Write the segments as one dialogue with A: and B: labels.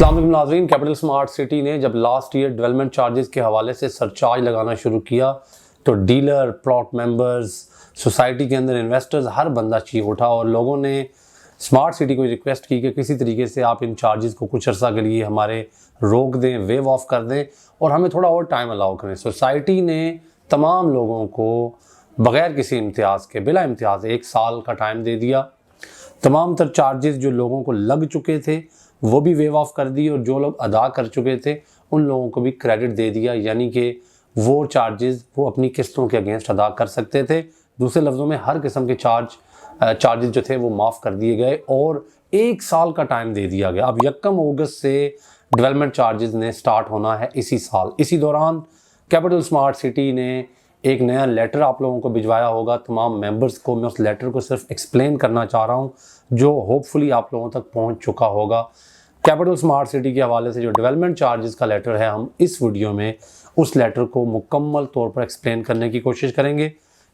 A: अस्सलाम वालेकुम नाज़रीन। कैपिटल स्मार्ट सिटी ने जब लास्ट ईयर डेवलपमेंट चार्जेस के हवाले से सरचार्ज लगाना शुरू किया तो डीलर, प्लॉट मेंबर्स, सोसाइटी के अंदर इन्वेस्टर्स, हर बंदा चीख उठा और लोगों ने स्मार्ट सिटी को रिक्वेस्ट की कि किसी तरीके से आप इन चार्जेस को कुछ अर्सा के लिए हमारे रोक दें, वेव ऑफ कर दें और हमें थोड़ा और टाइम अलाउ करें। सोसाइटी ने तमाम लोगों को बग़ैर किसी इम्तियाज़ के, बिला इम्तियाज़ 1 साल का टाइम दे दिया। तमाम तर चार्जेस जो लोगों को लग चुके थे वो भी वेव ऑफ कर दी और जो लोग अदा कर चुके थे उन लोगों को भी क्रेडिट दे दिया, यानी कि वो चार्जेस वो अपनी किस्तों के अगेंस्ट अदा कर सकते थे। दूसरे लफ्ज़ों में हर किस्म के चार्जेस जो थे वो माफ़ कर दिए गए और 1 साल का टाइम दे दिया गया। अब 1 अगस्त से डेवलपमेंट चार्जेस ने स्टार्ट होना है इसी साल। इसी दौरान कैपिटल स्मार्ट सिटी ने एक नया लेटर आप लोगों को भिजवाया होगा, तमाम मेंबर्स को। मैं उस लेटर को सिर्फ एक्सप्लेन करना चाह रहा हूँ जो होपफुली आप लोगों तक पहुँच चुका होगा। कैपिटल स्मार्ट सिटी के हवाले से जो डेवलपमेंट चार्जेस का लेटर है, हम इस वीडियो में उस लेटर को मुकम्मल तौर पर एक्सप्लेन करने की कोशिश करेंगे।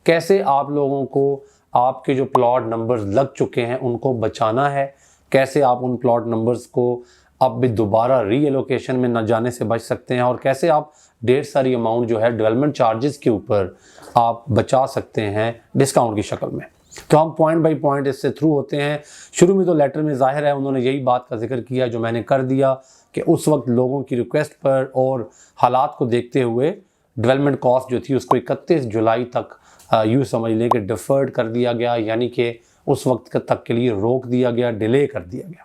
A: कैसे आप लोगों को आपके जो प्लॉट नंबर्स लग चुके हैं उनको बचाना है, कैसे आप उन प्लॉट नंबर्स को अब भी दोबारा री एलोकेशन में न जाने से बच सकते हैं और कैसे आप ढेर सारी अमाउंट जो है डेवलपमेंट चार्जेस के ऊपर आप बचा सकते हैं डिस्काउंट की शक्ल में। तो हम पॉइंट बाय पॉइंट इससे थ्रू होते हैं। शुरू में तो लेटर में जाहिर है उन्होंने यही बात का जिक्र किया जो मैंने कर दिया कि उस वक्त लोगों की रिक्वेस्ट पर और हालात को देखते हुए डेवलपमेंट कॉस्ट जो थी उसको 31 जुलाई तक यूँ समझ लें कि डिफर्ड कर दिया गया, यानी कि उस वक्त तक के लिए रोक दिया गया, डिले कर दिया गया।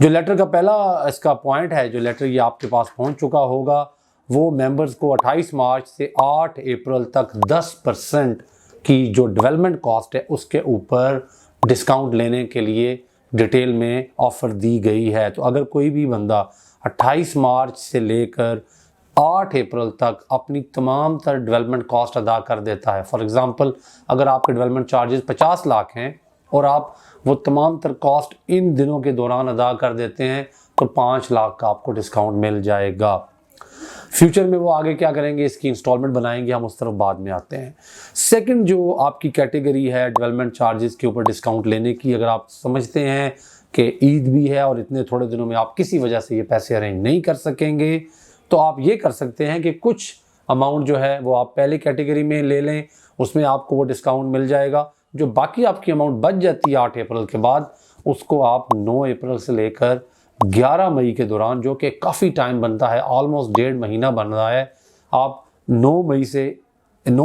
A: जो लेटर का पहला इसका पॉइंट है, जो लेटर ये आपके पास पहुंच चुका होगा, वो मेंबर्स को 28 मार्च से 8 अप्रैल तक 10% की जो डेवलपमेंट कॉस्ट है उसके ऊपर डिस्काउंट लेने के लिए डिटेल में ऑफ़र दी गई है। तो अगर कोई भी बंदा 28 मार्च से लेकर 8 अप्रैल तक अपनी तमाम तर डेवलपमेंट कॉस्ट अदा कर देता है, फॉर एग्ज़ाम्पल अगर आपके डेवलपमेंट चार्जेस 50 लाख हैं और आप वो तमाम तर कॉस्ट इन दिनों के दौरान अदा कर देते हैं तो 5 लाख का आपको डिस्काउंट मिल जाएगा। फ्यूचर में वो आगे क्या करेंगे, इसकी इंस्टॉलमेंट बनाएंगे, हम उस तरफ बाद में आते हैं। सेकंड जो आपकी कैटेगरी है डेवलपमेंट चार्जेस के ऊपर डिस्काउंट लेने की, अगर आप समझते हैं कि ईद भी है और इतने थोड़े दिनों में आप किसी वजह से ये पैसे अरेंज नहीं कर सकेंगे, तो आप ये कर सकते हैं कि कुछ अमाउंट जो है वो आप पहले कैटेगरी में ले लें, उसमें आपको वो डिस्काउंट मिल जाएगा। जो बाकी आपकी अमाउंट बच जाती है 8 अप्रैल के बाद, उसको आप 9 अप्रैल से लेकर 11 मई के दौरान, जो कि काफ़ी टाइम बनता है, ऑलमोस्ट 1.5 महीना बन रहा है, आप 9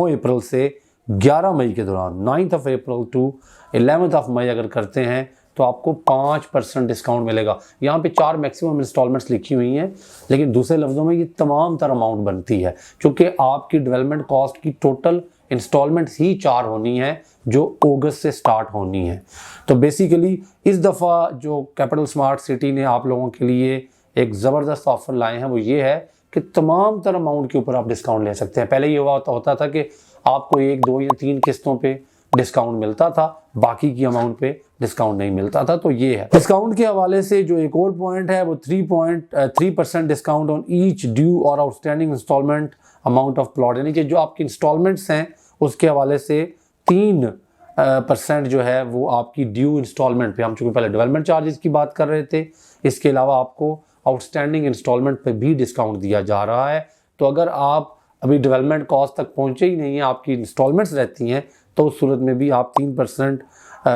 A: अप्रैल से 11 मई के दौरान 9th of April to 11th of May अगर करते हैं तो आपको 5% डिस्काउंट मिलेगा। यहाँ पे 4 मैक्सिमम इंस्टॉलमेंट्स लिखी हुई हैं, लेकिन दूसरे लफ्ज़ों में ये तमाम तर अमाउंट बनती है क्योंकि आपकी डेवलपमेंट कॉस्ट की टोटल इंस्टॉलमेंट्स ही 4 होनी है जो अगस्त से स्टार्ट होनी है। तो बेसिकली इस दफ़ा जो कैपिटल स्मार्ट सिटी ने आप लोगों के लिए एक ज़बरदस्त ऑफ़र लाए हैं वो ये है कि तमाम तर अमाउंट के ऊपर आप डिस्काउंट ले सकते हैं। पहले ये होता था कि आपको 1, 2 या 3 किस्तों पे डिस्काउंट मिलता था, बाकी की अमाउंट पे डिस्काउंट नहीं मिलता था। तो ये है डिस्काउंट के हवाले से जो एक और पॉइंट है वो 3% डिस्काउंट ऑन ईच ड्यू और outstanding installment amount of plot, यानी कि जो आपकी इंस्टॉलमेंट्स हैं उसके हवाले से 3% जो है वो आपकी ड्यू इंस्टॉलमेंट पे, हम चूँकि पहले डेवलपमेंट चार्जेस की बात कर रहे थे, इसके अलावा आपको आउटस्टैंडिंग इंस्टॉलमेंट पे भी डिस्काउंट दिया जा रहा है। तो अगर आप अभी डेवलपमेंट कॉस्ट तक पहुँचे ही नहीं हैं, आपकी इंस्टॉलमेंट्स रहती हैं, तो उस सूरत में भी आप 3%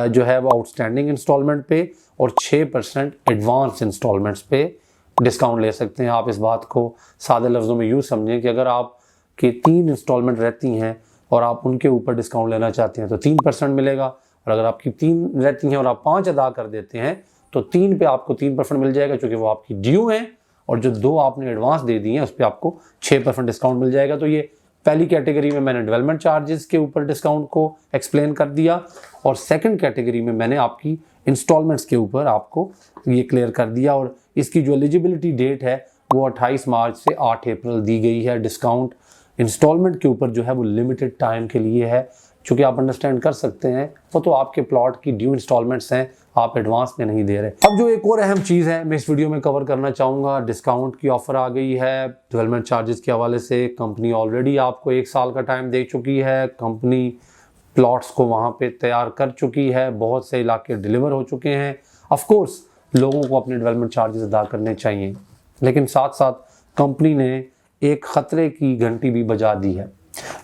A: जो है वो आउटस्टैंडिंग इंस्टॉलमेंट पे और 6% एडवांस इंस्टॉलमेंट्स पे डिस्काउंट ले सकते हैं। आप इस बात को सादे लफ्ज़ों में यूँ समझें कि अगर आपकी 3 इंस्टॉलमेंट रहती हैं और आप उनके ऊपर डिस्काउंट लेना चाहते हैं तो 3% मिलेगा, और अगर आपकी 3 रहती हैं और आप 5 अदा कर देते हैं तो 3 पे आपको 3% मिल जाएगा क्योंकि वो आपकी ड्यू हैं, और जो 2 आपने एडवांस दे दी हैं उस पर आपको 6% डिस्काउंट मिल जाएगा। तो ये पहली कैटेगरी में मैंने डेवलपमेंट चार्जेस के ऊपर डिस्काउंट को एक्सप्लेन कर दिया और सेकंड कैटेगरी में मैंने आपकी इंस्टॉलमेंट्स के ऊपर आपको ये क्लियर कर दिया। और इसकी जो एलिजिबिलिटी डेट है वो 28 मार्च से 8 अप्रैल दी गई है। डिस्काउंट इंस्टॉलमेंट के ऊपर जो है वो लिमिटेड टाइम के लिए है, चूँकि आप अंडरस्टैंड कर सकते हैं वो तो आपके प्लॉट की ड्यू इंस्टॉलमेंट्स हैं, आप एडवांस में नहीं दे रहे। अब जो एक और अहम चीज़ है मैं इस वीडियो में कवर करना चाहूँगा, डिस्काउंट की ऑफ़र आ गई है डेवलपमेंट चार्जेस के हवाले से। कंपनी ऑलरेडी आपको 1 साल का टाइम दे चुकी है, कंपनी प्लॉट्स को वहाँ पे तैयार कर चुकी है, बहुत से इलाके डिलीवर हो चुके हैं। ऑफ कोर्स लोगों को अपने डेवलपमेंट चार्जेस अदा करने चाहिए। लेकिन साथ साथ कंपनी ने एक ख़तरे की घंटी भी बजा दी है।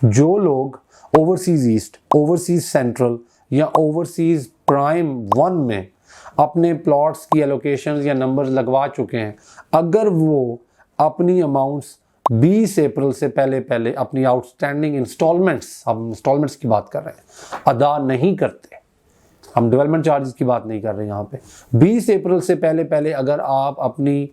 A: जो लोग ओवरसीज़ ईस्ट, ओवरसीज़ सेंट्रल या ओवरसीज़ प्राइम 1 में अपने प्लॉट्स की एलोकेशन या नंबर्स लगवा चुके हैं, अगर वो अपनी अमाउंट्स 20 अप्रैल से पहले अपनी आउटस्टैंडिंग इंस्टॉलमेंट्स, हम इंस्टॉलमेंट्स की बात कर रहे हैं, अदा नहीं करते, हम डेवलपमेंट चार्जेस की बात नहीं कर रहे हैं यहाँ पे, 20 अप्रैल से पहले अगर आप अपनी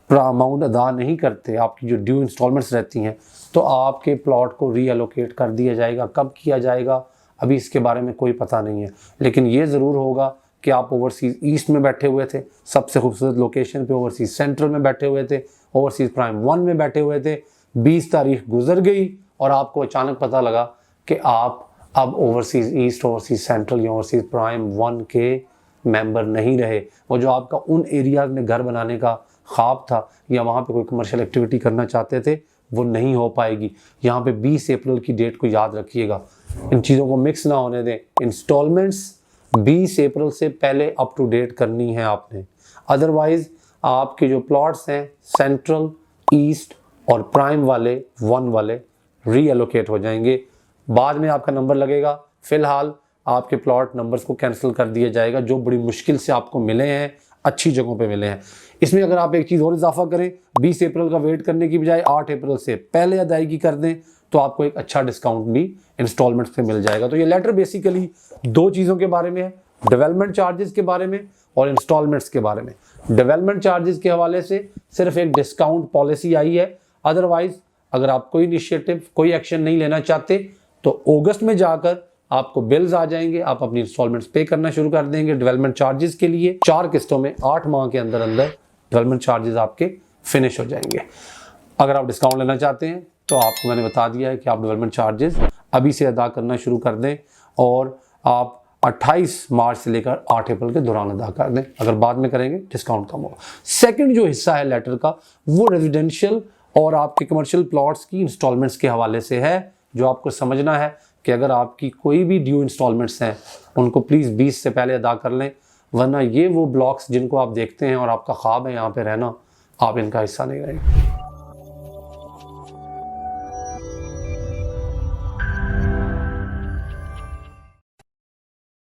A: अमाउंट अदा नहीं करते, आपकी जो ड्यू इंस्टॉलमेंट्स रहती हैं, तो आपके प्लॉट को रीअलोकेट कर दिया जाएगा। कब किया जाएगा अभी इसके बारे में कोई पता नहीं है, लेकिन ये ज़रूर होगा कि आप ओवरसीज़ ईस्ट में बैठे हुए थे, सबसे खूबसूरत लोकेशन पे, ओवरसीज़ सेंट्रल में बैठे हुए थे, ओवरसीज़ प्राइम 1 में बैठे हुए थे, 20 तारीख गुजर गई और आपको अचानक पता लगा कि आप अब ओवरसीज़ ईस्ट, ओवरसीज़ सेंट्रल या ओवरसीज़ प्राइम 1 के मेंबर नहीं रहे। वो जो आपका उन एरियाज़ में घर बनाने का ख्वाब था या वहाँ पे कोई कमर्शियल एक्टिविटी करना चाहते थे, वो नहीं हो पाएगी। यहाँ पे 20 अप्रैल की डेट को याद रखिएगा, इन चीज़ों को मिक्स ना होने दें। इंस्टॉलमेंट्स 20 अप्रैल से पहले अप टू डेट करनी है आपने, अदरवाइज़ आपके जो प्लॉट्स हैं सेंट्रल, ईस्ट और प्राइम वाले 1 वाले रीएलोकेट हो जाएंगे। बाद में आपका नंबर लगेगा, फ़िलहाल आपके प्लॉट नंबर्स को कैंसिल कर दिया जाएगा जो बड़ी मुश्किल से आपको मिले हैं, अच्छी जगहों पे मिले हैं। इसमें अगर आप एक चीज़ और इजाफा करें, 20 अप्रैल का वेट करने की बजाय 8 अप्रैल से पहले अदायगी कर दें तो आपको एक अच्छा डिस्काउंट भी इंस्टॉलमेंट्स पे मिल जाएगा। तो ये लेटर बेसिकली 2 चीज़ों के बारे में है, डेवलपमेंट चार्जेस के बारे में और इंस्टॉलमेंट्स के बारे में। डेवलपमेंट चार्जेस के हवाले से सिर्फ एक डिस्काउंट पॉलिसी आई है, अदरवाइज अगर आप कोई इनिशिएटिव, कोई एक्शन नहीं लेना चाहते तो अगस्त में जाकर आपको बिल्स आ जाएंगे, आप अपनी इंस्टॉलमेंट्स पे करना शुरू कर देंगे डेवलपमेंट चार्जेस के लिए। 4 किस्तों में 8 माह के अंदर डेवलपमेंट चार्जेस आपके फिनिश हो जाएंगे। अगर आप डिस्काउंट लेना चाहते हैं तो आपको मैंने बता दिया है कि आप डेवलपमेंट चार्जेस अभी से अदा करना शुरू कर दें और आप 28 मार्च से लेकर 8 अप्रैल के दौरान अदा कर दें। अगर बाद में करेंगे डिस्काउंट कम होगा। सेकंड जो हिस्सा है लेटर का, वो रेजिडेंशियल और आपके कमर्शियल प्लॉट्स की इंस्टॉलमेंट्स के हवाले से है, जो आपको समझना है कि अगर आपकी कोई भी ड्यू इंस्टॉलमेंट्स हैं उनको प्लीज़ 20 से पहले अदा कर लें, वरना ये वो ब्लॉक्स जिनको आप देखते हैं और आपका ख्वाब है यहाँ पे रहना, आप इनका हिस्सा नहीं रहेंगे।